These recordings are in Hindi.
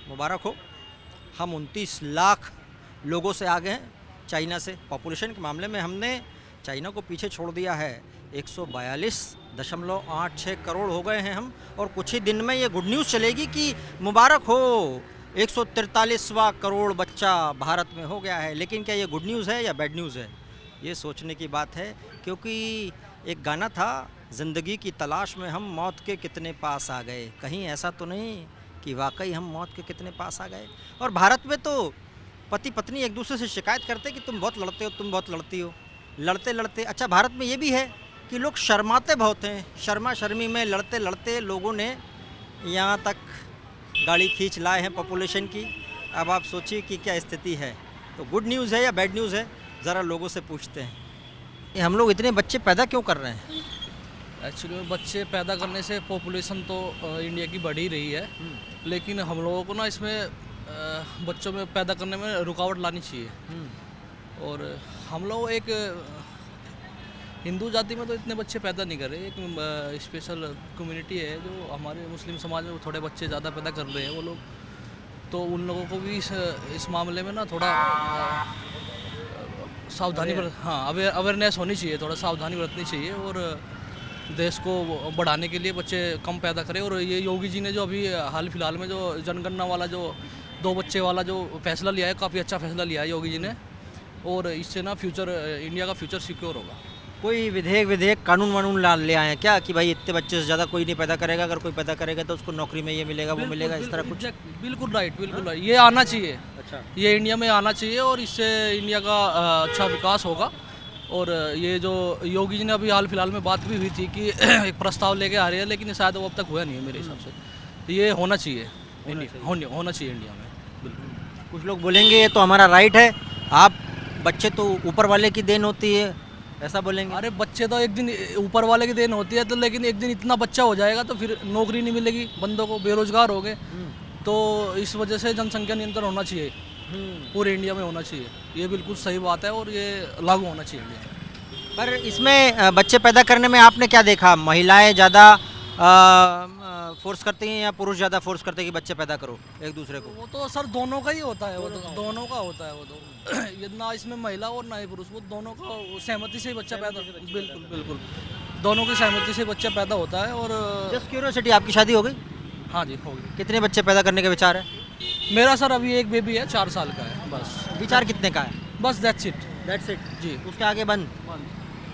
मुबारक हो। हम 29 लाख लोगों से आगे हैं चाइना से। पॉपुलेशन के मामले में हमने चाइना को पीछे छोड़ दिया है। 142.86 करोड़ हो गए हैं हम, और कुछ ही दिन में ये गुड न्यूज़ चलेगी कि मुबारक हो 143वां करोड़ बच्चा भारत में हो गया है। लेकिन क्या ये गुड न्यूज़ है या बैड न्यूज़ है, ये सोचने की बात है। क्योंकि एक गाना था, ज़िंदगी की तलाश में हम मौत के कितने पास आ गए। कहीं ऐसा तो नहीं कि वाकई हम मौत के कितने पास आ गए। और भारत में तो पति पत्नी एक दूसरे से शिकायत करते कि तुम बहुत लड़ते हो, तुम बहुत लड़ती हो। लड़ते लड़ते, अच्छा भारत में ये भी है कि लोग शर्माते बहुत हैं। शर्मा शर्मी में लड़ते लड़ते लोगों ने यहाँ तक गाड़ी खींच लाए हैं पॉपुलेशन की। अब आप सोचिए कि क्या स्थिति है। तो गुड न्यूज़ है या बैड न्यूज़ है, ज़रा लोगों से पूछते हैं। ये हम लोग इतने बच्चे पैदा क्यों कर रहे हैं? एक्चुअली में बच्चे पैदा करने से पॉपुलेशन तो इंडिया की बढ़ ही रही है, लेकिन हम लोगों को ना इसमें बच्चों में पैदा करने में रुकावट लानी चाहिए। और हम लोग एक हिंदू जाति में तो इतने बच्चे पैदा नहीं कर रहे। एक स्पेशल कम्युनिटी है जो हमारे मुस्लिम समाज में थोड़े बच्चे ज़्यादा पैदा कर रहे हैं वो लोग, तो उन लोगों को भी इस मामले में ना थोड़ा सावधानी अवेयरनेस होनी चाहिए, थोड़ा सावधानी बरतनी चाहिए और देश को बढ़ाने के लिए बच्चे कम पैदा करें। और ये योगी जी ने जो अभी हाल फिलहाल में जो जनगणना वाला जो 2 बच्चे वाला जो फैसला लिया है, काफ़ी अच्छा फैसला लिया है योगी जी ने, और इससे ना फ्यूचर इंडिया का फ्यूचर सिक्योर होगा। कोई विधेयक कानून वानून ले आए हैं क्या कि भाई इतने बच्चे से ज़्यादा कोई नहीं पैदा करेगा, अगर कोई पैदा करेगा तो उसको नौकरी में ये मिलेगा वो मिलेगा, इस तरह कुछ? बिल्कुल राइट, बिल्कुल राइट, ये आना चाहिए। अच्छा, ये इंडिया में आना चाहिए और इससे इंडिया का अच्छा विकास होगा। और ये जो योगी जी ने अभी हाल फिलहाल में बात भी हुई थी कि एक प्रस्ताव लेके आ रहे हैं, लेकिन शायद वो अब तक हुआ नहीं है मेरे हिसाब से। ये होना चाहिए, होना चाहिए इंडिया में, बिल्कुल। कुछ लोग बोलेंगे ये तो हमारा राइट है, आप बच्चे तो ऊपर वाले की देन होती है, ऐसा बोलेंगे। अरे बच्चे तो एक दिन ऊपर वाले की देन होती है, तो लेकिन एक दिन इतना बच्चा हो जाएगा तो फिर नौकरी नहीं मिलेगी, बंदों को बेरोजगार हो गए। तो इस वजह से जनसंख्या नियंत्रण होना चाहिए, पूरे इंडिया में होना चाहिए। ये बिल्कुल सही बात है और ये लागू होना चाहिए इंडिया में। पर इसमें बच्चे पैदा करने में आपने क्या देखा, महिलाएं ज़्यादा फोर्स करती हैं या पुरुष ज़्यादा फोर्स करते हैं कि बच्चे पैदा करो एक दूसरे को? वो तो सर दोनों का ही होता है, वो तो दोनों का होता है। वो तो ये ना इसमें महिला और ना ही पुरुष, वो दोनों का सहमति से ही बच्चा पैदा, बिल्कुल बिल्कुल दोनों की सहमति से बच्चा पैदा होता है। और जस्ट क्यूरियोसिटी, आपकी शादी हो गई? हाँ जी, हो गई। कितने बच्चे पैदा करने के विचार है? मेरा सर अभी एक बेबी है, 4 साल का है बस। विचार कितने का है? बस दैट्स इट जी, उसके आगे बंद।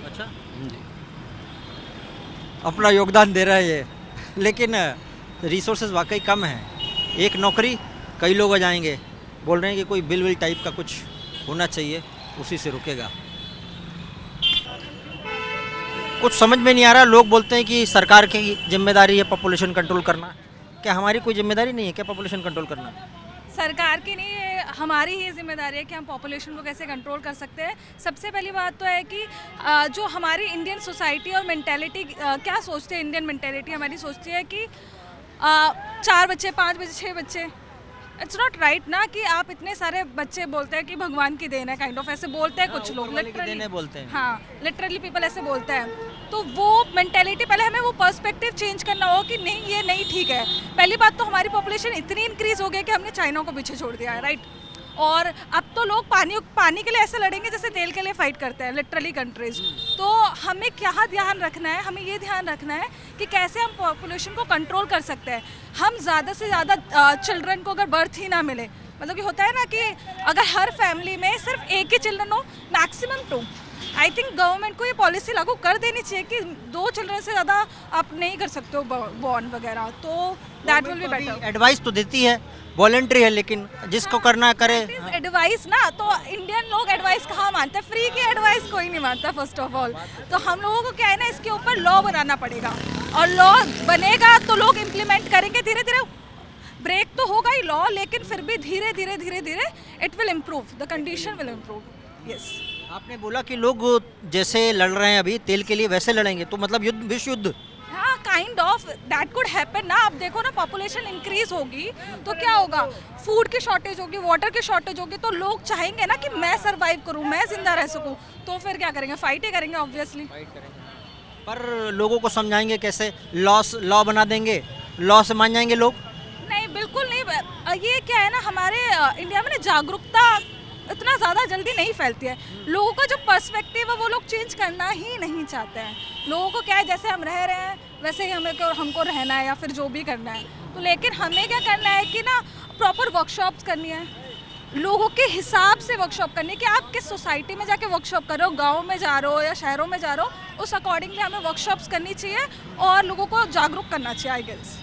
अच्छा जी। अपना योगदान दे रहा है ये, लेकिन रिसोर्सेज वाकई कम है। एक नौकरी, कई लोग आ जाएंगे। बोल रहे हैं कि कोई बिल टाइप का कुछ होना चाहिए, उसी से रुकेगा। कुछ समझ में नहीं आ रहा। लोग बोलते हैं कि सरकार की जिम्मेदारी है पॉपुलेशन कंट्रोल करना। क्या हमारी कोई जिम्मेदारी नहीं है क्या पॉपुलेशन कंट्रोल करना? सरकार की नहीं, ये हमारी ही जिम्मेदारी है कि हम पॉपुलेशन को कैसे कंट्रोल कर सकते हैं। सबसे पहली बात तो है कि जो हमारी इंडियन सोसाइटी और मेंटेलिटी क्या सोचते हैं, इंडियन मेंटेलिटी हमारी सोचती है कि 4 बच्चे, 5 बच्चे, 6 बच्चे। इट्स नॉट राइट ना कि आप इतने सारे बच्चे बोलते हैं कि भगवान की देन है, काइंड ऑफ ऐसे बोलते हैं कुछ लोग, लिटरली बोलते हैं। हाँ, लिटरली पीपल ऐसे बोलते हैं। तो वो मेंटेलिटी, पहले हमें वो पर्सपेक्टिव चेंज करना होगा कि नहीं, ये नहीं ठीक है। पहली बात तो हमारी पॉपुलेशन इतनी इंक्रीज हो गई कि हमने चाइना को पीछे छोड़ दिया है, राइट। और अब तो लोग पानी के लिए ऐसे लड़ेंगे जैसे तेल के लिए फाइट करते हैं, लिटरली कंट्रीज। तो हमें क्या ध्यान रखना है, हमें ये ध्यान रखना है कि कैसे हम पॉपुलेशन को कंट्रोल कर सकते हैं। हम ज़्यादा से ज़्यादा चिल्ड्रन को अगर बर्थ ही ना मिले, मतलब कि होता है ना कि अगर हर फैमिली में सिर्फ एक ही चिल्ड्रन हो, मैक्सिमम 2, आई थिंक गवर्नमेंट को ये पॉलिसी लागू कर देनी चाहिए कि 2 चिल्ड्रन से ज़्यादा आप नहीं कर सकते हो बॉर्न वगैरह, तो that will be better. Advice तो देती है, वॉलंटरी है, लेकिन जिसको करना करे। एडवाइस ना, तो इंडियन लोग एडवाइस कहाँ मानते हैं? फ्री की एडवाइस कोई नहीं मानता फर्स्ट ऑफ ऑल। तो हम लोगों को क्या है ना, इसके ऊपर लॉ बनाना पड़ेगा, और लॉ बनेगा तो लोग इम्प्लीमेंट करेंगे। धीरे धीरे ब्रेक तो होगा ही लॉ, लेकिन फिर भी धीरे धीरे it will improve, the condition will improve. Yes, आपने बोला कि लोग जैसे लड़ रहे हैं अभी तेल के लिए, वैसे लड़ेंगे, तो मतलब युद्ध, विश्व युद्ध। हाँ, kind of that could happen ना। आप देखो ना, पॉपुलेशन इंक्रीज होगी तो क्या होगा, फूड की शॉर्टेज होगी, वाटर की शॉर्टेज होगी, तो लोग चाहेंगे ना कि मैं सर्वाइव करूँ, मैं जिंदा रह सकूँ, तो फिर क्या करेंगे? फाइट ही करेंगे ऑब्वियसली। पर लोगों को समझाएंगे कैसे? लॉ बना देंगे, लॉ से मान जाएंगे लोग? नहीं, बिल्कुल नहीं। ये क्या है ना, हमारे इंडिया में ना जागरूकता इतना ज़्यादा जल्दी नहीं फैलती है। लोगों का जो पर्सपेक्टिव है वो लोग चेंज करना ही नहीं चाहते हैं। लोगों को क्या है, जैसे हम रह रहे हैं वैसे ही हमको रहना है या फिर जो भी करना है। तो लेकिन हमें क्या करना है कि ना प्रॉपर वर्कशॉप्स करनी है, लोगों के हिसाब से वर्कशॉप करनी है कि आप किस सोसाइटी में जाके वर्कशॉप कर रहे हो, गाँव में जा रहे हो या शहरों में जा रहे हो, उस अकॉर्डिंगली हमें वर्कशॉप्स करनी चाहिए और लोगों को जागरूक करना चाहिए, आई गेस।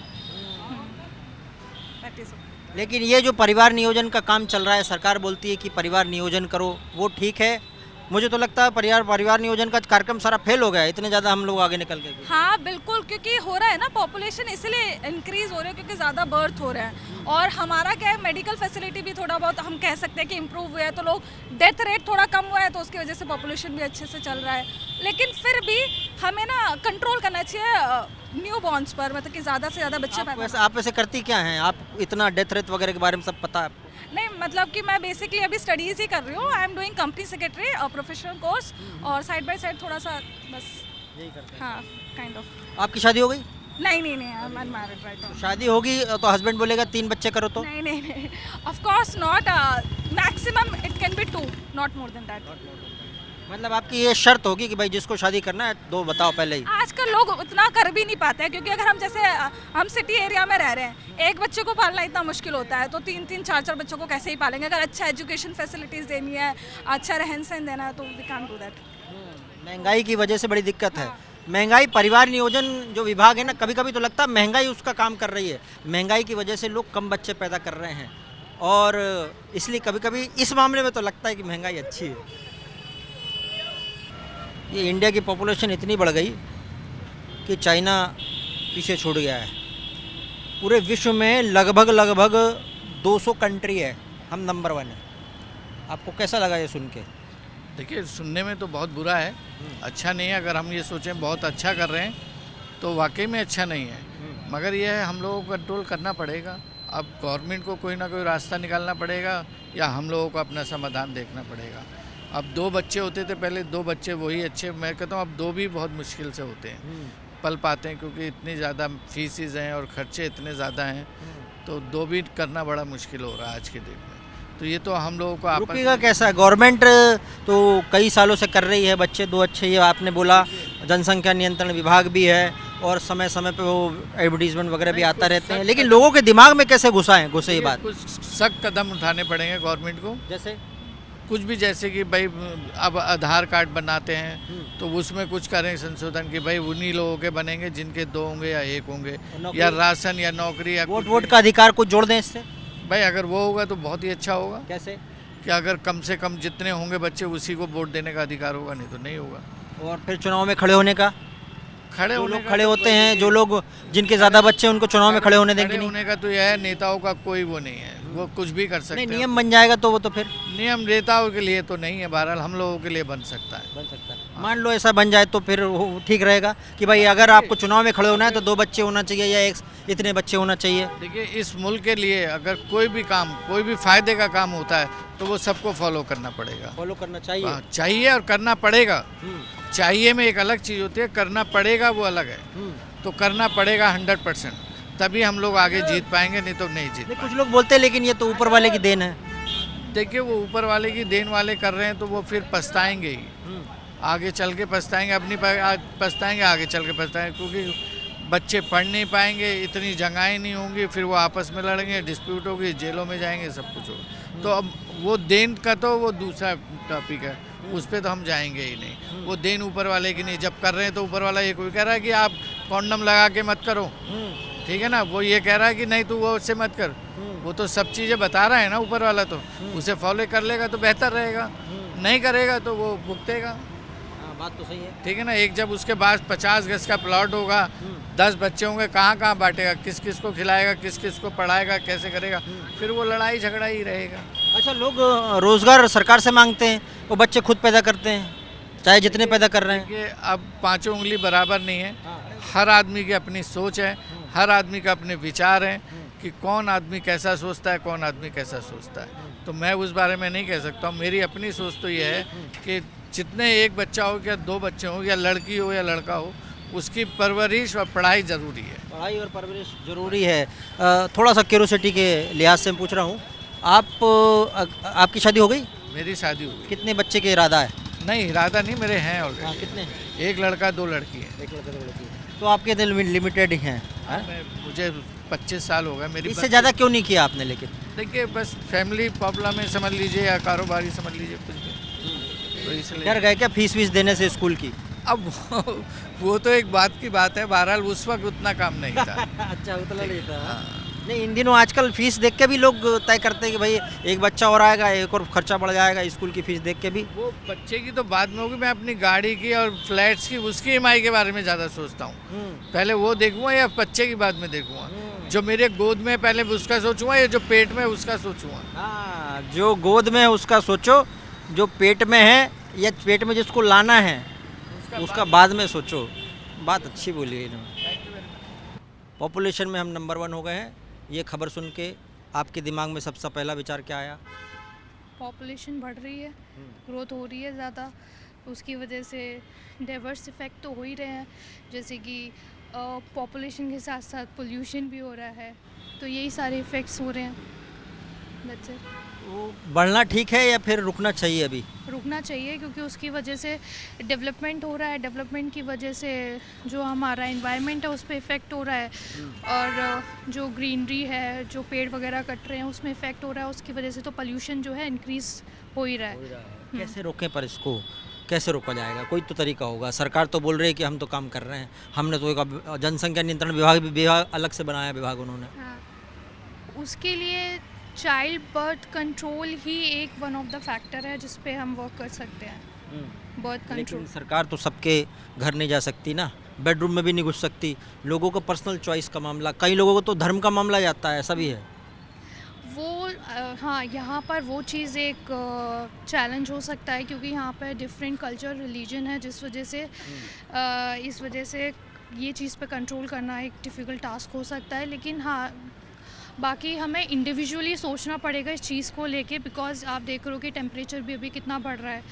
That is. लेकिन ये जो परिवार नियोजन का काम चल रहा है, सरकार बोलती है कि परिवार नियोजन करो, वो ठीक है। मुझे तो लगता है परिवार नियोजन का कार्यक्रम सारा फेल हो गया है, इतने ज़्यादा हम लोग आगे निकल गए। हाँ बिल्कुल, क्योंकि हो रहा है ना, पॉपुलेशन इसलिए इंक्रीज हो रही है क्योंकि ज़्यादा बर्थ हो रहे हैं। और हमारा क्या है, मेडिकल फैसिलिटी भी थोड़ा बहुत हम कह सकते हैं कि इम्प्रूव हुआ है, तो लोग डेथ रेट थोड़ा कम हुआ है, तो उसकी वजह से पॉपुलेशन भी अच्छे से चल रहा है। लेकिन फिर भी हमें ना कंट्रोल करना चाहिए न्यू बॉर्न्स पर, मतलब कि ज़्यादा से ज़्यादा बच्चे पैदा। आप वैसे करती क्या हैं? आप इतना डेथ रेट वगैरह के बारे में सब पता है आपको? नहीं, मतलब कि मैं बेसिकली अभी स्टडीज़ ही कर रही हूँ। I am doing company secretary professional course, और साइड बाय साइड थोड़ा सा बस यही करते हैं। हाँ काइंड ऑफ। आपकी शादी हो गई? नहीं नहीं नहीं, I am unmarried right now. शादी होगी तो हस्बैंड बोलेगा 3 बच्चे करो तो? नहीं नहीं नहीं, of course not, maximum it can be 2, not more than that. मतलब आपकी ये शर्त होगी कि भाई जिसको शादी करना है 2 बताओ पहले ही। आजकल लोग उतना कर भी नहीं पाते हैं, क्योंकि अगर हम जैसे हम सिटी एरिया में रह रहे हैं, एक बच्चे को पालना इतना मुश्किल होता है, तो 3-3 4-4 बच्चों को कैसे ही पालेंगे। अगर अच्छा एजुकेशन फैसिलिटीज़ देनी है, अच्छा रहन सहन देना है, तो वी कांट डू दैट। महंगाई की वजह से बड़ी दिक्कत है। महंगाई, परिवार नियोजन जो विभाग है ना, कभी कभी तो लगता है महंगाई उसका काम कर रही है। महंगाई की वजह से लोग कम बच्चे पैदा कर रहे हैं, और इसलिए कभी कभी इस मामले में तो लगता है कि महंगाई अच्छी है। ये इंडिया की पॉपुलेशन इतनी बढ़ गई कि चाइना पीछे छूट गया है। पूरे विश्व में लगभग 200 कंट्री है, हम नंबर 1 है। आपको कैसा लगा ये सुन के? देखिए, सुनने में तो बहुत बुरा है, अच्छा नहीं है। अगर हम ये सोचें बहुत अच्छा कर रहे हैं तो वाकई में अच्छा नहीं है, मगर यह है हम लोगों को कंट्रोल करना पड़ेगा। अब गवर्नमेंट को कोई ना कोई रास्ता निकालना पड़ेगा, या हम लोगों को अपना समाधान देखना पड़ेगा। अब 2 बच्चे होते थे पहले, 2 बच्चे वही अच्छे। मैं कहता हूँ अब 2 भी बहुत मुश्किल से होते हैं, पल पाते हैं, क्योंकि इतनी ज़्यादा फीसिस हैं और ख़र्चे इतने ज़्यादा हैं, तो 2 भी करना बड़ा मुश्किल हो रहा है आज के दिन में। तो ये तो हम लोगों को आपस रुकेगा कैसा? गवर्नमेंट तो कई सालों से कर रही है, बच्चे 2 अच्छे, ये आपने बोला। जनसंख्या नियंत्रण विभाग भी है, और समय समय पे वो एडवर्टीजमेंट वगैरह भी आता रहते हैं, लेकिन लोगों के दिमाग में कैसे घुसे ये बात? कुछ सख्त कदम उठाने पड़ेंगे गवर्नमेंट को। जैसे कुछ भी, जैसे कि भाई अब आधार कार्ड बनाते हैं तो उसमें कुछ करें संशोधन कि भाई उन्हीं लोगों के बनेंगे जिनके 2 होंगे या 1 होंगे, या राशन या नौकरी या वोट का अधिकार कुछ जोड़ दें इससे। भाई अगर वो होगा तो बहुत ही अच्छा होगा। कैसे? कि अगर कम से कम जितने होंगे बच्चे उसी को वोट देने का अधिकार होगा, नहीं तो नहीं होगा। और फिर चुनाव में खड़े होने का? खड़े जो होने लोग का खड़े तो होते भाई हैं, जो लोग जिनके ज़्यादा बच्चे हैं, उनको चुनाव में खड़े होने देंगे खड़े नहीं? होने का तो यह है, नेताओं का कोई वो नहीं है, वो कुछ भी कर सकते नहीं, हैं। नियम बन जाएगा तो वो तो फिर नियम नेताओं के लिए तो नहीं है, बहरहाल हम लोगों के लिए बन सकता है। बन सकता है। मान लो ऐसा बन जाए तो फिर वो ठीक रहेगा कि भाई अगर आपको चुनाव में खड़े होना है तो 2 बच्चे होना चाहिए, या इतने बच्चे होना चाहिए। देखिए, इस मुल्क के लिए अगर कोई भी काम, कोई भी फायदे का काम होता है तो वो सबको फॉलो करना पड़ेगा। फॉलो करना चाहिए। हाँ, चाहिए और करना पड़ेगा। चाहिए में एक अलग चीज़ होती है, करना पड़ेगा वो अलग है। तो करना पड़ेगा 100%, तभी हम लोग आगे जीत पाएंगे, नहीं तो नहीं जीत नहीं, पाएंगे। कुछ लोग बोलते हैं लेकिन ये तो ऊपर वाले की देन है। देखिए, वो ऊपर वाले की देन वाले कर रहे हैं तो वो फिर पछताएंगे ही, आगे चल के पछताएंगे, पछताएंगे, आगे चल के पछताएंगे, क्योंकि बच्चे पढ़ नहीं पाएंगे, इतनी जगहें नहीं होंगी, फिर वो आपस में लड़ेंगे, डिस्प्यूट होगी, जेलों में जाएंगे, सब कुछ होगा। तो अब वो देन का तो वो दूसरा टॉपिक है, उस पर तो हम जाएंगे ही नहीं। वो देन ऊपर वाले की नहीं, जब कर रहे हैं तो ऊपर वाला ये कोई कह रहा है कि आप कॉन्डम लगा के मत करो, ठीक है ना, वो ये कह रहा है कि नहीं तू वो उससे मत कर, वो तो सब चीज़ें बता रहा है ना ऊपर वाला, तो उसे फॉलो कर लेगा तो बेहतर रहेगा, नहीं करेगा तो वो भुगतेगा। बात तो सही है। ठीक है ना। एक जब उसके पास 50 गज का प्लॉट होगा, 10 बच्चे होंगे, कहाँ कहाँ बांटेगा, किस किस को खिलाएगा, किस किस को पढ़ाएगा, कैसे करेगा, फिर वो लड़ाई झगड़ा ही रहेगा। अच्छा, लोग रोजगार सरकार से मांगते हैं, वो बच्चे खुद पैदा करते हैं, चाहे जितने पैदा कर रहे हैं। देखिए, अब पाँचों उंगली बराबर नहीं है, हर आदमी की अपनी सोच है, हर आदमी का अपने विचार हैं कि कौन आदमी कैसा सोचता है, कौन आदमी कैसा सोचता है। तो मैं उस बारे में नहीं कह सकता हूँ। मेरी अपनी सोच तो ये है कि जितने एक बच्चा हो या 2 बच्चे हो, या लड़की हो या लड़का हो, उसकी परवरिश और पढ़ाई ज़रूरी है। पढ़ाई और परवरिश जरूरी है। थोड़ा सा क्यूरोसिटी के लिहाज से मैं पूछ रहा हूँ, आपकी शादी हो गई? मेरी शादी हो गई। कितने बच्चे के इरादा है? नहीं, इरादा नहीं, मेरे हैं हाँ, ऑलरेडी। कितने हैं? एक लड़का 2 लड़की हैं। एक लड़का 2 लड़की। तो आपके दिल में लिमिटेड ही हैं, हाँ? मुझे 25 साल हो गए। मेरी इससे ज़्यादा क्यों नहीं किया आपने? लेकिन देखिए, बस फैमिली प्रॉब्लम है, समझ लीजिए, या कारोबारी समझ लीजिए, कुछ भी। तो इसलिए डर गए क्या फीस वीस देने से स्कूल की? अब वो तो एक बात की बात है। बहरहाल उस वक्त उतना काम नहीं था। अच्छा, उतना नहीं था। हाँ। नहीं, इन दिनों आजकल फीस देख के भी लोग तय करते हैं कि भाई एक बच्चा और आएगा, एक और खर्चा बढ़ जाएगा, स्कूल की फीस देख के भी। वो बच्चे की तो बाद में होगी, मैं अपनी गाड़ी की और फ्लैट्स की, उसकी ईएमआई के बारे में ज़्यादा सोचता हूँ। पहले वो देखूंगा या बच्चे की बाद में देखूंगा? जो मेरे गोद में पहले उसका सोचूंगा या जो पेट में उसका सोचूंगा? हाँ, जो गोद में है उसका सोचो, जो पेट में है या पेट में जिसको लाना है उसका बाद में सोचो। बात अच्छी बोली है इन्होंने। पॉपुलेशन में हम नंबर 1 हो गए हैं। ये खबर सुन के आपके दिमाग में सबसे पहला विचार क्या आया? पॉपुलेशन बढ़ रही है, ग्रोथ हो रही है ज़्यादा, उसकी वजह से डाइवर्स इफ़ेक्ट तो हो ही रहे हैं, जैसे कि पॉपुलेशन के साथ साथ पोल्यूशन भी हो रहा है, तो यही सारे इफ़ेक्ट्स हो रहे हैं। That's it. वो बढ़ना ठीक है या फिर रुकना चाहिए अभी? रुकना चाहिए, क्योंकि उसकी वजह से डेवलपमेंट हो रहा है, डेवलपमेंट की वजह से जो हमारा एनवायरनमेंट है उस पर इफ़ेक्ट हो रहा है, और जो ग्रीनरी है, जो पेड़ वगैरह कट रहे हैं उसमें इफ़ेक्ट हो रहा है, उसकी वजह से तो पोल्यूशन जो है इंक्रीज़ हो ही रहा है। कैसे रोकें पर इसको? कैसे रोका जाएगा? कोई तो तरीका होगा। सरकार तो बोल रही है कि हम तो काम कर रहे हैं, हमने तो एक जनसंख्या नियंत्रण विभाग अलग से बनाया विभाग उन्होंने। हाँ, उसके लिए चाइल्ड बर्थ कंट्रोल ही एक वन ऑफ द फैक्टर है जिस पे हम वर्क कर सकते हैं। Birth control. लेकिन सरकार तो सबके घर नहीं जा सकती ना, बेडरूम में भी नहीं घुस सकती। लोगों को पर्सनल चॉइस का मामला, कई लोगों को तो धर्म का मामला जाता है, ऐसा भी है। वो हाँ, यहाँ पर वो चीज़ एक चैलेंज हो सकता है, क्योंकि यहाँ पर डिफरेंट कल्चर रिलीजन है, जिस वजह से इस वजह से ये चीज़ पे कंट्रोल करना एक डिफ़िकल्ट टास्क हो सकता है। लेकिन हाँ, बाकी हमें इंडिविजुअली सोचना पड़ेगा इस चीज़ को लेके, बिकॉज आप देख रहे हो कि टेम्परेचर भी अभी कितना बढ़ रहा है,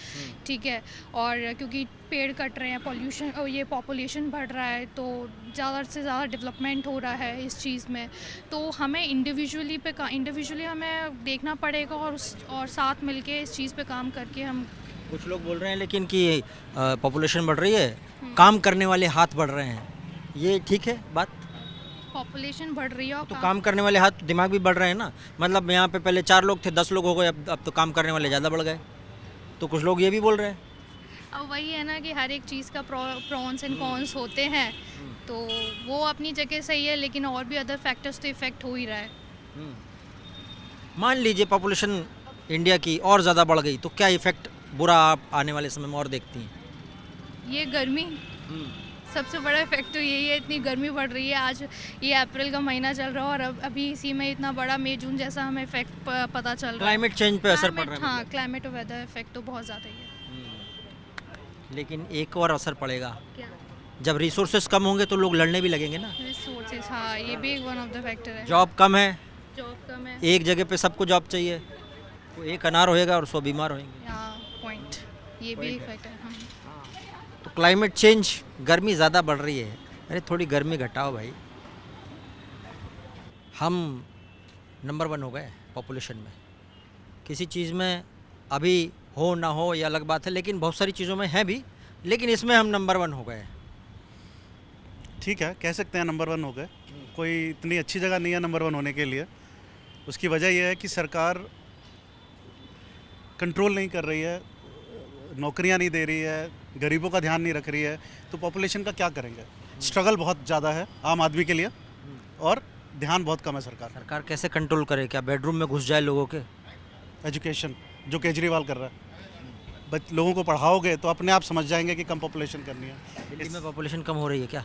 ठीक है, और क्योंकि पेड़ कट रहे हैं, पॉल्यूशन और ये पॉपुलेशन बढ़ रहा है, तो ज़्यादा से ज़्यादा डेवलपमेंट हो रहा है इस चीज़ में, तो हमें इंडिविजुअली हमें देखना पड़ेगा, और साथ मिलके इस चीज़ पे काम करके हम। कुछ लोग बोल रहे हैं लेकिन कि पॉपुलेशन बढ़ रही है, काम करने वाले हाथ बढ़ रहे हैं, ये ठीक है बात? पॉपुलेशन बढ़ रही है और तो काम करने वाले हाथ, दिमाग भी बढ़ रहे हैं ना। मतलब यहाँ पे पहले 4 लोग थे, 10 लोग हो गए, अब तो काम करने वाले ज़्यादा बढ़ गए। तो कुछ लोग ये भी बोल रहे हैं। अब वही है ना कि हर एक चीज़ का प्रॉन्स एंड कॉन्स होते हैं, तो वो अपनी जगह सही है, लेकिन और भी अदर फैक्टर्स तो इफ़ेक्ट हो ही रहा है। मान लीजिए पॉपुलेशन इंडिया की और ज़्यादा बढ़ गई, तो क्या इफेक्ट बुरा आप आने वाले समय में और देखती हैं? ये गर्मी सबसे बड़ा इफेक्ट तो यही है, इतनी गर्मी बढ़ रही है। आज ये अप्रैल का महीना चल रहा है और अभी इसी में इतना बड़ा मई जून जैसा हमें इफेक्ट पता चल रहा है। क्लाइमेट चेंज पे असर पड़ रहा है। हाँ, क्लाइमेट और वेदर इफेक्ट तो बहुत ज़्यादा ही है। लेकिन एक और असर पड़ेगा, क्या? जब रिसोर्सेज कम होंगे तो लोग लड़ने भी लगेंगे ना। रिसोर्सेज, हाँ, ये भी एक वन ऑफ द फैक्टर है। जॉब कम है, जॉब कम है, एक जगह पे सबको जॉब चाहिए, तो एक अनार होएगा और 100 बीमार होंगे। हाँ, पॉइंट, ये भी एक फैक्टर है। तो क्लाइमेट चेंज, गर्मी ज़्यादा बढ़ रही है, अरे थोड़ी गर्मी घटाओ भाई। हम नंबर 1 हो गए पॉपुलेशन में, किसी चीज़ में अभी हो ना हो ये अलग बात है, लेकिन बहुत सारी चीज़ों में है भी, लेकिन इसमें हम नंबर 1 हो गए। ठीक है, कह सकते हैं नंबर 1 हो गए। कोई इतनी अच्छी जगह नहीं है नंबर 1 होने के लिए। उसकी वजह यह है कि सरकार कंट्रोल नहीं कर रही है, नौकरियां नहीं दे रही है, गरीबों का ध्यान नहीं रख रही है, तो पॉपुलेशन का क्या करेंगे। स्ट्रगल बहुत ज़्यादा है आम आदमी के लिए और ध्यान बहुत कम है सरकार। सरकार कैसे कंट्रोल करे? क्या बेडरूम में घुस जाए लोगों के? एजुकेशन जो केजरीवाल कर रहा है, लोगों को पढ़ाओगे तो अपने आप समझ जाएंगे कि कम पॉपुलेशन करनी है। दिल्ली में पॉपुलेशन कम हो रही है क्या?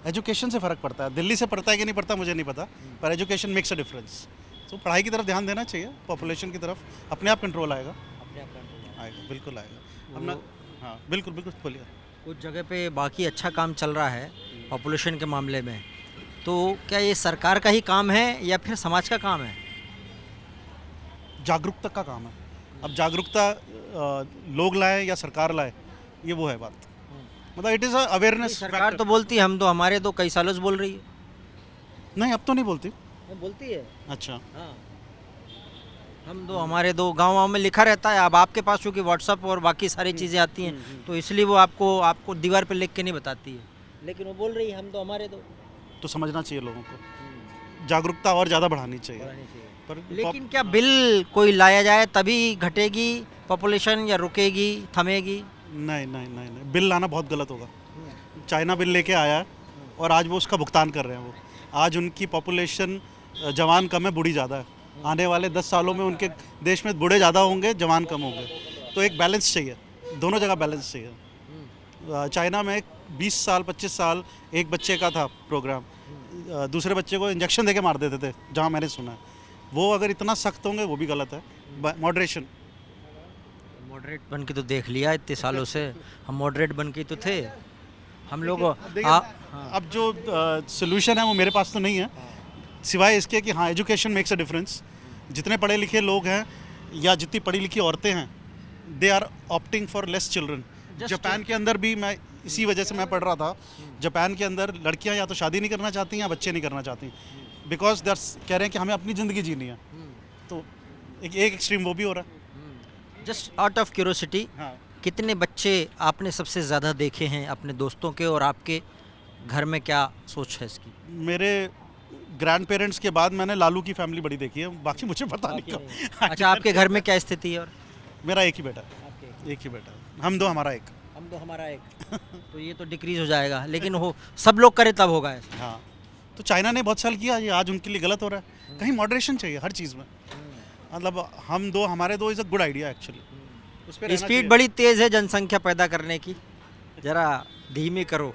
एजुकेशन से फ़र्क पड़ता है, दिल्ली से पड़ता है कि नहीं पड़ता मुझे नहीं पता, पर एजुकेशन मेक्स अ डिफरेंस। तो पढ़ाई की तरफ ध्यान देना चाहिए, पॉपुलेशन की तरफ अपने आप कंट्रोल आएगा। आएगा, बिल्कुल आएगा। अपना हाँ, बिल्कुल बिल्कुल बोलिए। कुछ जगह पे बाकी अच्छा काम चल रहा है पॉपुलेशन के मामले में, तो क्या ये सरकार का ही काम है या फिर समाज का काम है? जागरूकता का काम है। अब जागरूकता लोग लाए या सरकार लाए, ये वो है बात। मतलब इट इज़ अवेयरनेस। सरकार तो बोलती है, हम तो हमारे तो कई सालों से बोल रही है। नहीं, अब तो नहीं बोलती। बोलती है। अच्छा। हाँ, हम दो हमारे दो, गाँव में लिखा रहता है। अब आपके पास चूँकि व्हाट्सअप और बाकी सारी चीज़ें आती हैं, तो इसलिए वो आपको दीवार पे लिख के नहीं बताती है, लेकिन वो बोल रही है हम दो हमारे दो। तो समझना चाहिए लोगों को, जागरूकता और ज़्यादा बढ़ानी चाहिए। पर लेकिन क्या बिल कोई लाया जाए तभी घटेगी पॉपुलेशन, या रुकेगी, थमेगी? नहीं नहीं नहीं नहीं, बिल लाना बहुत गलत होगा। चाइना बिल लेके आया है और आज वो उसका भुगतान कर रहे हैं। वो आज उनकी पॉपुलेशन जवान कम है, बूढ़ी ज़्यादा है। आने वाले 10 सालों में उनके देश में बूढ़े ज़्यादा होंगे, जवान कम होंगे। तो एक बैलेंस चाहिए, दोनों जगह बैलेंस चाहिए। चाइना में 20 साल 25 साल एक बच्चे का था प्रोग्राम, दूसरे बच्चे को इंजेक्शन देके मार देते थे, जहाँ मैंने सुना है। वो अगर इतना सख्त होंगे वो भी गलत है। मॉडरेशन। मॉडरेट बन के तो देख लिया इतने सालों से, हम मॉडरेट बन के तो थे हम लोग। देखिए, अब जो सोल्यूशन है वो मेरे पास तो नहीं है, सिवाय इसके कि हाँ, एजुकेशन मेक्स अ डिफरेंस। जितने पढ़े लिखे लोग हैं या जितनी पढ़ी लिखी औरतें हैं, they are opting for less children. Japan के अंदर भी, मैं इसी वजह से मैं पढ़ रहा था, जापान के अंदर लड़कियां या तो शादी नहीं करना चाहती हैं या बच्चे नहीं करना चाहती, बिकॉज दे कह रहे हैं कि हमें अपनी ज़िंदगी जीनी है। तो एक एक्सट्रीम वो भी हो रहा है। जस्ट आउट ऑफ क्यूरोसिटी, हाँ, कितने बच्चे आपने सबसे ज़्यादा देखे हैं अपने दोस्तों के, और आपके घर में क्या सोच है इसकी? मेरे ग्रैंड पेरेंट्स के बाद मैंने लालू की फैमिली बड़ी देखी है, बाकी मुझे पता नहीं कब। अच्छा, आपके घर में क्या स्थिति है? और मेरा एक ही बेटा है, एक ही बेटा है। हम दो हमारा एक। हम दो हमारा एक। तो ये तो डिक्रीज हो जाएगा, लेकिन हो सब लोग करे तब होगा ऐसा। हाँ, तो चाइना ने बहुत साल किया, ये आज उनके लिए गलत हो रहा है। कहीं मॉडरेशन चाहिए हर चीज़ में। मतलब हम दो हमारे दो is a good idea actually. उस पर स्पीड बड़ी तेज़ है जनसंख्या पैदा करने की, ज़रा धीमी करो,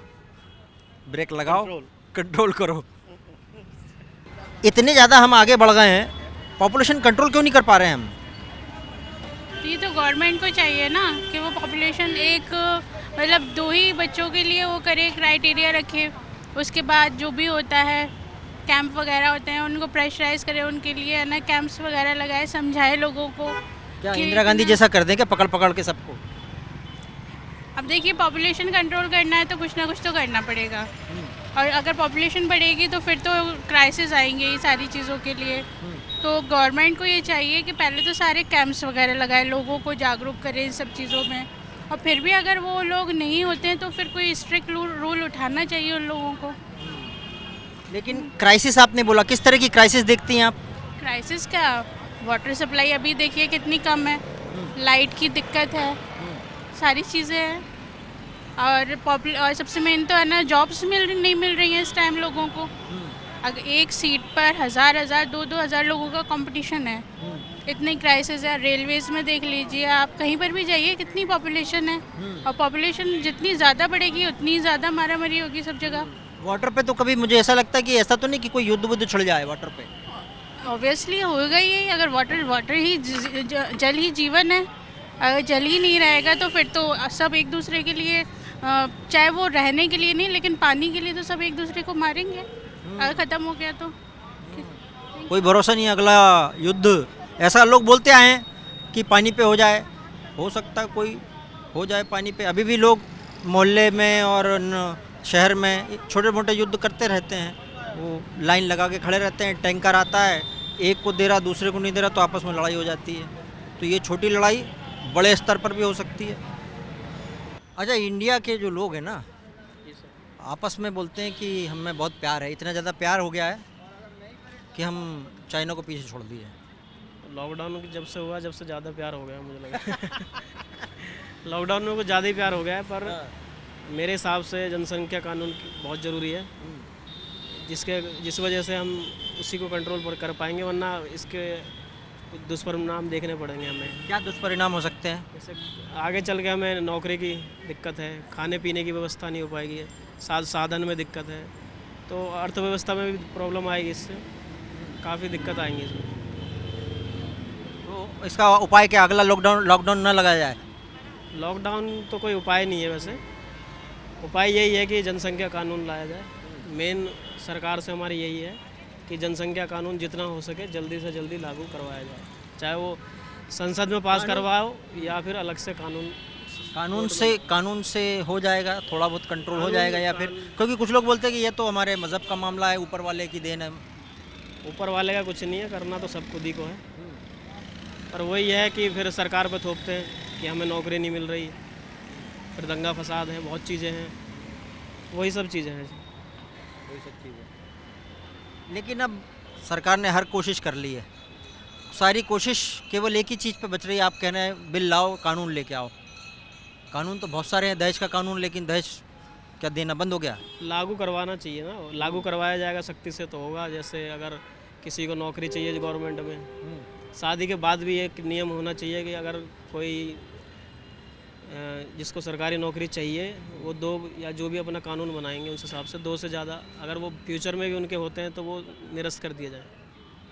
ब्रेक लगाओ, कंट्रोल करो। इतने ज़्यादा हम आगे बढ़ गए हैं, पॉपुलेशन कंट्रोल क्यों नहीं कर पा रहे हैं हम? ये तो गवर्नमेंट को चाहिए ना कि वो पॉपुलेशन एक मतलब 2 ही बच्चों के लिए वो करे, क्राइटेरिया रखे। उसके बाद जो भी होता है, कैंप वगैरह होते हैं, उनको प्रेशराइज करे, उनके लिए है ना कैंप्स वगैरह लगाए, समझाए लोगों को। क्या कि इंदिरा गांधी जैसा कर दें क्या, पकड़ पकड़ के सबको? अब देखिए, पॉपुलेशन कंट्रोल करना है तो कुछ ना कुछ तो करना पड़ेगा, और अगर पॉपुलेशन बढ़ेगी तो फिर तो क्राइसिस आएंगे ये सारी चीज़ों के लिए। तो गवर्नमेंट को ये चाहिए कि पहले तो सारे कैंप्स वगैरह लगाए, लोगों को जागरूक करें इन सब चीज़ों में, और फिर भी अगर वो लोग नहीं होते हैं तो फिर कोई स्ट्रिक्ट रूल उठाना चाहिए उन लोगों को। लेकिन क्राइसिस आपने बोला, किस तरह की क्राइसिस देखती हैं आप? क्राइसिस क्या, वाटर सप्लाई अभी देखिए कितनी कम है, लाइट की दिक्कत है, सारी चीज़ें हैं, और सबसे मेन तो है ना, जॉब्स नहीं मिल रही हैं इस टाइम लोगों को। अगर एक सीट पर 1000 2,000 लोगों का कंपटीशन है, इतनी क्राइसिस है। रेलवेज़ में देख लीजिए आप, कहीं पर भी जाइए कितनी पॉपुलेशन है, और पॉपुलेशन जितनी ज़्यादा बढ़ेगी उतनी ज़्यादा मारामारी होगी सब जगह। वाटर पे तो कभी मुझे ऐसा लगता है कि ऐसा तो नहीं कि कोई युद्ध छिड़ जाए वाटर पे। ऑब्वियसली होगा ही, अगर वाटर ही जल ही जीवन है, अगर जल ही नहीं रहेगा तो फिर तो सब एक दूसरे के लिए, चाहे वो रहने के लिए नहीं लेकिन पानी के लिए तो सब एक दूसरे को मारेंगे अगर ख़त्म हो गया तो। कोई भरोसा नहीं अगला युद्ध, ऐसा लोग बोलते आए हैं कि पानी पे हो जाए, हो सकता है कोई हो जाए पानी पे। अभी भी लोग मोहल्ले में और शहर में छोटे मोटे युद्ध करते रहते हैं, वो लाइन लगा के खड़े रहते हैं, टैंकर आता है, एक को दे रहा दूसरे को नहीं दे रहा, तो आपस में लड़ाई हो जाती है। तो ये छोटी लड़ाई बड़े स्तर पर भी हो सकती है। अच्छा, इंडिया के जो लोग हैं ना, आपस में बोलते हैं कि हमें बहुत प्यार है, इतना ज़्यादा प्यार हो गया है कि हम चाइना को पीछे छोड़ दिए। लॉकडाउन जब से हुआ, जब से ज़्यादा प्यार हो गया मुझे लगा। लॉकडाउन में कुछ ज़्यादा ही प्यार हो गया है, पर मेरे हिसाब से जनसंख्या कानून बहुत ज़रूरी है, जिस वजह से हम उसी को कंट्रोल पर कर पाएंगे, वरना इसके कुछ दुष्परिणाम देखने पड़ेंगे हमें। क्या दुष्परिणाम हो सकते हैं? जैसे आगे चल के हमें नौकरी की दिक्कत है, खाने पीने की व्यवस्था नहीं हो पाएगी, साधन में दिक्कत है, तो अर्थव्यवस्था में भी प्रॉब्लम आएगी, इससे काफ़ी दिक्कत आएंगी इसमें। तो इसका उपाय क्या, अगला लॉकडाउन न लगाया जाए? लॉकडाउन तो कोई उपाय नहीं है, वैसे उपाय यही है कि जनसंख्या कानून लाया जाए। मेन सरकार से हमारी यही है कि जनसंख्या कानून जितना हो सके जल्दी से जल्दी लागू करवाया जाए, चाहे वो संसद में पास करवाओ या फिर अलग से कानून कानून से हो जाएगा, थोड़ा बहुत कंट्रोल हो जाएगा, या फिर क्योंकि कुछ लोग बोलते हैं कि ये तो हमारे मज़हब का मामला है, ऊपर वाले की देन है। ऊपर वाले का कुछ नहीं है, करना तो सब खुद ही को है। पर वही है कि फिर सरकार पे थोपते हैं कि हमें नौकरी नहीं मिल रही, फिर दंगा फसाद है, बहुत चीज़ें हैं, वही सब चीज़ें हैं। लेकिन अब सरकार ने हर कोशिश कर ली है, सारी कोशिश केवल एक ही चीज़ पे बच रही है। आप कह रहे हैं बिल लाओ, कानून लेके आओ। कानून तो बहुत सारे हैं, दहेज का कानून, लेकिन दहेज क्या देना बंद हो गया? लागू करवाना चाहिए ना, लागू करवाया जाएगा सख्ती से तो होगा। जैसे अगर किसी को नौकरी चाहिए गवर्नमेंट में, शादी के बाद भी एक नियम होना चाहिए कि अगर कोई जिसको सरकारी नौकरी चाहिए वो 2 या जो भी अपना कानून बनाएंगे उस हिसाब से 2 से ज़्यादा अगर वो फ्यूचर में भी उनके होते हैं तो वो निरस्त कर दिया जाए।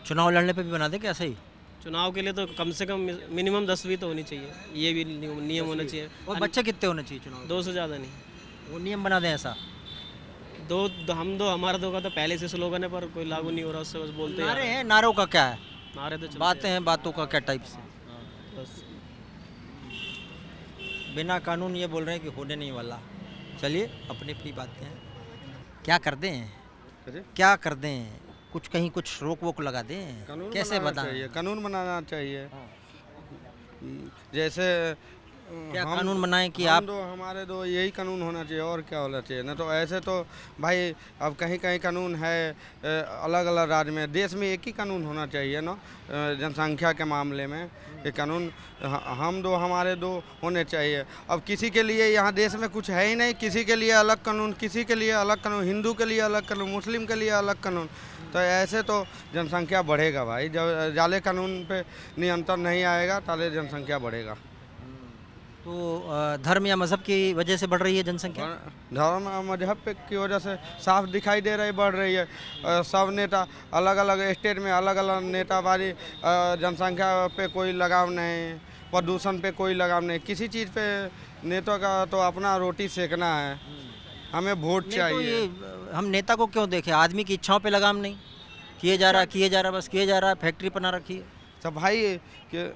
चुनाव लड़ने पे भी बना दें क्या? सही चुनाव के लिए तो कम से कम मिनिमम 10वीं तो होनी चाहिए, ये भी नियम होना चाहिए। और बच्चे कितने होने चाहिए चुनाव? 2 से ज़्यादा नहीं, वो नियम बना दें ऐसा। हमारा 2 का तो पहले से स्लोगन है पर कोई लागू नहीं हो रहा, उससे बस बोलते हैं। नारे हैं, नारों का क्या है? नारे तो चलते बातें हैं, बातों का क्या टाइप से? हैं, बस बिना कानून ये बोल रहे हैं कि होने नहीं वाला। चलिए अपनी अपनी बातें हैं, क्या कर दें, क्या कर दें, कुछ कहीं कुछ रोक वोक लगा दें, कैसे बताएं? कानून बनाना चाहिए। जैसे क्या कानून बनाएं कि आप हमारे दो यही कानून होना चाहिए और क्या होना चाहिए ना। तो ऐसे तो भाई अब कहीं कहीं कानून है अलग अलग राज्य में, देश में एक ही कानून होना चाहिए ना। जनसंख्या के मामले में ये कानून हम 2 हमारे 2 होने चाहिए। अब किसी के लिए यहाँ देश में कुछ है ही नहीं, किसी के लिए अलग कानून, किसी के लिए अलग कानून, हिंदू के लिए अलग कानून, मुस्लिम के लिए अलग कानून। तो ऐसे तो जनसंख्या बढ़ेगा भाई, जब जाले कानून पे नियंत्रण नहीं आएगा ताले जनसंख्या बढ़ेगा। तो धर्म या मजहब की वजह से बढ़ रही है जनसंख्या? धर्म और मजहब पे की वजह से साफ दिखाई दे रही बढ़ रही है। सब नेता अलग अलग स्टेट में अलग अलग नेतावारी, जनसंख्या पे कोई लगाव नहीं, प्रदूषण पे कोई लगाव नहीं, किसी चीज़ पे नेता का तो अपना रोटी सेकना है। हमें वोट नहीं, तो चाहिए। ये हम नेता को क्यों देखें? आदमी की इच्छाओं पे लगाम नहीं, किए जा रहा बस किए जा रहा है, फैक्ट्री बना रखी है। तो भाई कि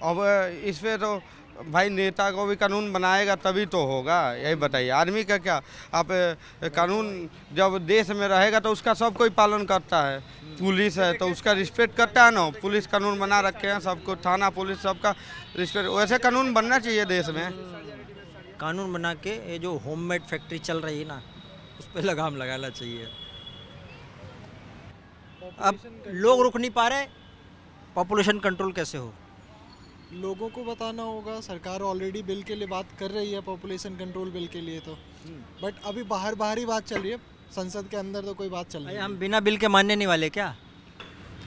अब इस पे तो भाई नेता को भी कानून बनाएगा तभी तो होगा। यही बताइए, आदमी का क्या? आप कानून जब देश में रहेगा तो उसका सब कोई पालन करता है। पुलिस है तो उसका रिस्पेक्ट करता है ना, पुलिस कानून बना रखे हैं सबको, थाना पुलिस सबका रिस्पेक्ट। वैसे कानून बनना चाहिए देश में। कानून बना के ये जो होममेड फैक्ट्री चल रही है ना, उस पर लगाम लगाना चाहिए। अब लोग रुक नहीं पा रहे, पॉपुलेशन कंट्रोल कैसे हो? लोगों को बताना होगा। सरकार ऑलरेडी बिल के लिए बात कर रही है, पॉपुलेशन कंट्रोल बिल के लिए तो, बट अभी बाहर ही बात चल रही है, संसद के अंदर तो कोई बात चल रही है। हम बिना बिल के मानने नहीं वाले क्या?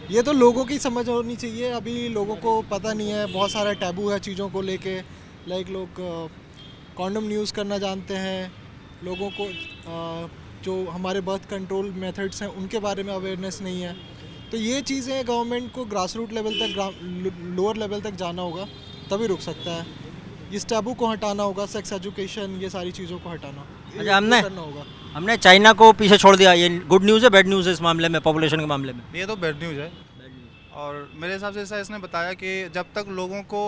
ये तो लोगों की समझ होनी चाहिए। अभी लोगों को पता नहीं है, बहुत सारा टैबू है चीज़ों को लेके। लाइक लोग कॉन्डम यूज़ करना जानते हैं, लोगों को जो हमारे बर्थ कंट्रोल मेथड्स हैं उनके बारे में अवेयरनेस नहीं है। तो ये चीज़ें गवर्नमेंट को ग्रास रूट लेवल तक, लोअर लेवल तक जाना होगा, तभी रुक सकता है। इस टैबू को हटाना होगा, सेक्स एजुकेशन, ये सारी चीज़ों को हटाना अच्छा, होगा। हमने चाइना को पीछे छोड़ दिया। ये गुड न्यूज़ है बैड न्यूज़ है इस मामले में, पॉपुलेशन के मामले में? ये तो बैड न्यूज़ है। और मेरे हिसाब से ऐसा इसने बताया कि जब तक लोगों को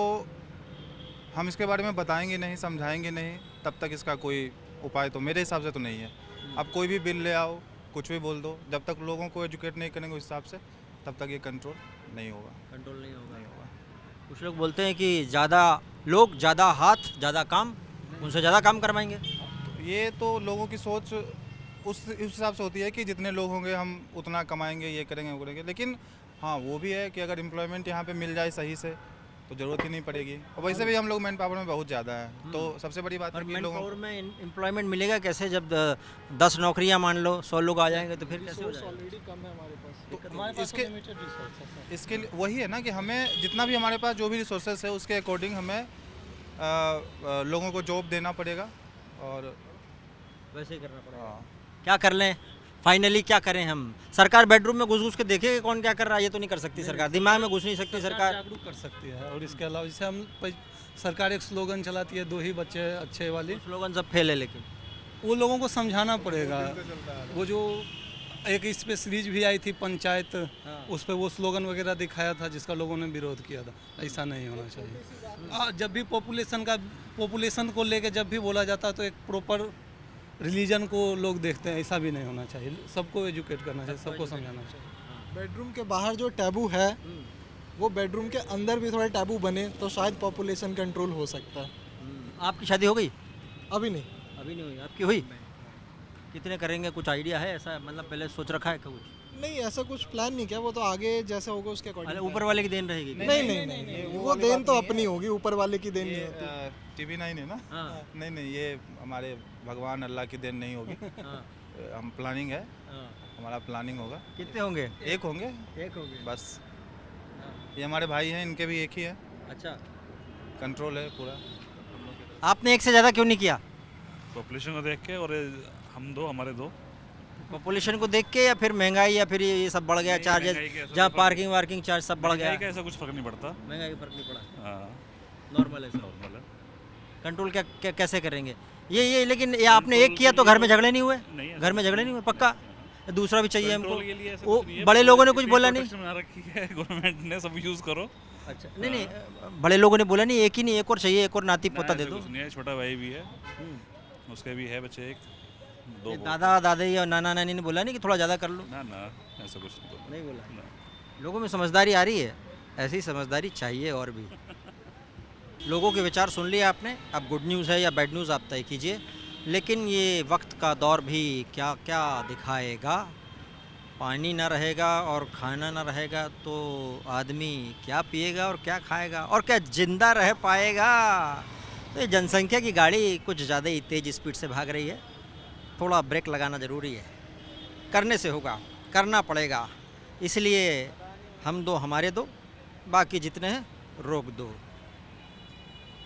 हम इसके बारे में बताएंगे नहीं, समझाएंगे नहीं, तब तक इसका कोई उपाय तो मेरे हिसाब से तो नहीं है। अब कोई भी बिल ले आओ, कुछ भी बोल दो, जब तक लोगों को एजुकेट नहीं करेंगे उस हिसाब से, तब तक ये कंट्रोल नहीं होगा। कुछ लोग बोलते हैं कि ज़्यादा लोग ज़्यादा हाथ ज़्यादा काम, उनसे ज़्यादा काम करवाएंगे। ये तो लोगों की सोच उस हिसाब से होती है कि जितने लोग होंगे हम उतना कमाएंगे, ये करेंगे वो करेंगे। लेकिन हाँ, वो भी है कि अगर एम्प्लॉयमेंट यहाँ पे मिल जाए सही से तो ज़रूरत ही नहीं पड़ेगी। और वैसे भी हम लोग मैन पावर में बहुत ज़्यादा है, तो सबसे बड़ी बात है कि मैन लोगों पावर में एम्प्लॉयमेंट मिलेगा कैसे? जब 10 नौकरियां मान लो 100 लोग आ जाएंगे तो फिर कैसे हो जाएगा? ऑलरेडी कम है हमारे पास। तो इसके लिए वही है ना कि हमें जितना भी हमारे पास जो भी रिसोर्सेज है उसके अकॉर्डिंग हमें लोगों को जॉब देना पड़ेगा और वैसे ही करना पड़ेगा। क्या कर लें फाइनली? क्या करें हम? सरकार बेडरूम में घुस के देखेगी कौन क्या कर रहा है, ये तो नहीं कर सकती सरकार। दिमाग में घुस नहीं सकती सरकार। जागरूक कर सकती है। और इसके अलावा जैसे हम सरकार एक स्लोगन चलाती है, 2 ही बच्चे अच्छे वाली, स्लोगन सब फेल है, लेकिन वो लोगों को समझाना पड़ेगा। वो जो एक इस पे सीरीज भी आई थी पंचायत, उस पे वो स्लोगन वगैरह दिखाया था जिसका लोगों ने विरोध किया था। ऐसा नहीं होना चाहिए। जब भी पॉपुलेशन को लेके जब भी बोला जाता है तो एक प्रॉपर रिलीजन को लोग देखते हैं, ऐसा भी नहीं होना चाहिए। सबको एजुकेट करना चाहिए, सबको समझाना चाहिए। बेडरूम के बाहर जो टैबू है वो बेडरूम के अंदर भी थोड़ा टैबू बने तो शायद पॉपुलेशन कंट्रोल हो सकता है। आपकी शादी हो गई? अभी नहीं। अभी नहीं हुई। आपकी हुई? कितने करेंगे, कुछ आइडिया है ऐसा, मतलब पहले सोच रखा है क्या कुछ? नहीं, ऐसा कुछ प्लान नहीं किया, वो तो आगे जैसे होगा उसके अरे अकॉर्डिंग। ऊपर वाले की देन रहेगी? नहीं, वो देन तो अपनी होगी, ऊपर वाले की देन नहीं होती। टीवी 9 है ना? हाँ। नहीं, ये हमारे भगवान अल्लाह की देन नहीं होगी। हाँ। हम प्लानिंग है, हाँ। हमारा प्लानिंग होगा। कितने होंगे? एक होंगे एक होंगे बस। ये हमारे भाई हैं, इनके भी एक ही है। अच्छा, कंट्रोल है पूरा। आपने एक से ज़्यादा क्यों नहीं किया? पॉपुलेशन को देख के, और हम दो, हमारे दो। पॉपुलेशन को देख के या फिर महंगाई या फिर ये सब बढ़ गया चार्जेस, महंगाई के ऐसा जहाँ कोई पार्किंग वार्किंग चार्ज सब बढ़ गया? महंगाई का ऐसा कुछ फर्क नहीं पड़ता। महंगाई का फर्क नहीं पड़ा, हाँ, नॉर्मल है सब। नॉर्मल है। कंट्रोल कैसे करेंगे ये लेकिन ये आपने एक किया तो घर में झगड़े नहीं हुए? नहीं, घर में झगड़े नहीं हुए पक्का? दूसरा भी चाहिए हमको? कंट्रोल के लिए ऐसा वो कुछ नहीं है, बड़े लोगों ने कुछ बोला नहीं? प्रोटेक्शन बना रखी है गवर्नमेंट ने, सब यूज करो। अच्छा, नहीं, बड़े लोगों ने बोला नहीं एक ही नहीं, एक और चाहिए, एक और नाती पोता दे ऐसा दो? कुछ नहीं है, छोटा भाई भी है, उसके भी है बच्चे, एक दो। ये दादा दादी और नाना नानी ने बोला नहीं कि थोड़ा ज़्यादा कर लो? ना ऐसा कुछ नहीं बोला। नहीं बोला। ना। लोगों में समझदारी आ रही है, ऐसी समझदारी चाहिए और भी। लोगों के विचार सुन लिए आपने, अब गुड न्यूज़ है या बैड न्यूज़ आप तय कीजिए। लेकिन ये वक्त का दौर भी क्या क्या दिखाएगा। पानी ना रहेगा और खाना ना रहेगा तो आदमी क्या पिएगा और क्या खाएगा और क्या जिंदा रह पाएगा। तो ये जनसंख्या की गाड़ी कुछ ज़्यादा ही तेज़ स्पीड से भाग रही है, थोड़ा ब्रेक लगाना ज़रूरी है। करने से होगा, करना पड़ेगा। इसलिए हम दो हमारे दो, बाकी जितने हैं रोक दो।